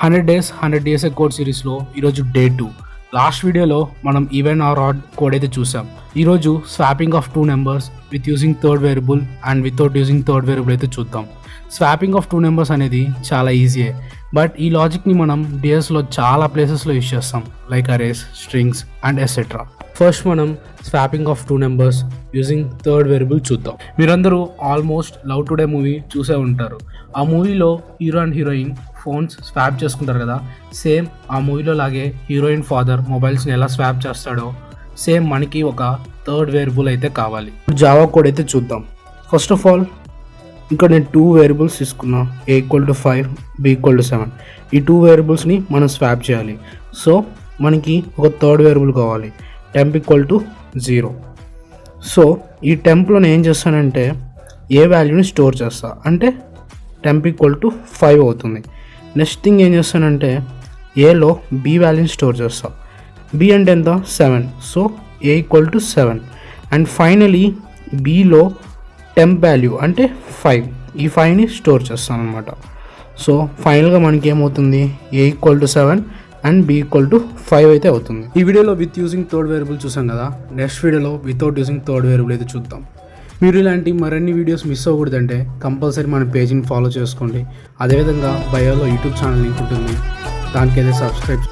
100 days 100 days code సిరీస్లో ఈరోజు day 2. Last వీడియోలో మనం ఈవెన్ ఆర్ ఆడ్ కోడ్ అయితే చూసాం. ఈరోజు swapping of 2 numbers with using third variable and without using third variable అయితే చూద్దాం. స్వాపింగ్ ఆఫ్ 2 నెంబర్స్ అనేది చాలా ఈజీయే, బట్ ఈ లాజిక్ని మనం డిఎస్లో చాలా ప్లేసెస్లో యూజ్ చేస్తాం, like arrays, strings and etcetera. First మనం swapping of 2 numbers using third variable చూద్దాం. మీరందరూ ఆల్మోస్ట్ లవ్ టుడే మూవీ చూసే ఉంటారు. ఆ మూవీలో hero and heroine phones swap చేసుకుంటారు కదా. సేమ్ ఆ మూవీలో లాగే హీరోయిన్ ఫాదర్ మొబైల్స్ని ఎలా స్వాప్ చేస్తాడో సేమ్ మనకి ఒక థర్డ్ వేరియబుల్ అయితే కావాలి. జావా కోడ్ అయితే చూద్దాం. ఫస్ట్ ఆఫ్ ఆల్ ఇక్కడ నేను 2 వేరియబుల్స్ తీసుకున్నా, a=5, b=7. ఈ 2 వేరియబుల్స్ని మనం స్వాప్ చేయాలి. సో మనకి ఒక థర్డ్ వేరియబుల్ కావాలి, temp=0. సో ఈ టెంప్లో నేను ఏం చేస్తానంటే ఏ వాల్యూని స్టోర్ చేస్తా, అంటే temp=5 అవుతుంది. నెక్స్ట్ థింగ్ ఏం చేస్తానంటే ఏలో బి వాల్యూని స్టోర్ చేస్తా. బి అంటే ఎంత? 7. So a=7. And finally below temp value అంటే 5, ఈ 5ని స్టోర్ చేస్తాను అనమాట. సో ఫైనల్గా మనకి ఏమవుతుంది, a=7 అండ్ b=5 అయితే అవుతుంది. ఈ వీడియోలో విత్ యూజింగ్ థర్డ్ వేరియబుల్ చూసాం కదా. నెక్స్ట్ వీడియోలో వితౌట్ యూజింగ్ థర్డ్ వేరియబుల్ అయితే చూద్దాం. మీరు ఇలాంటి మరిన్ని వీడియోస్ మిస్ అవ్వకూడదంటే కంపల్సరీ మన పేజీని ఫాలో చేసుకోండి. అదేవిధంగా బయోలో యూట్యూబ్ ఛానల్ లింక్ ఉంటుంది, దానికైతే సబ్స్క్రైబ్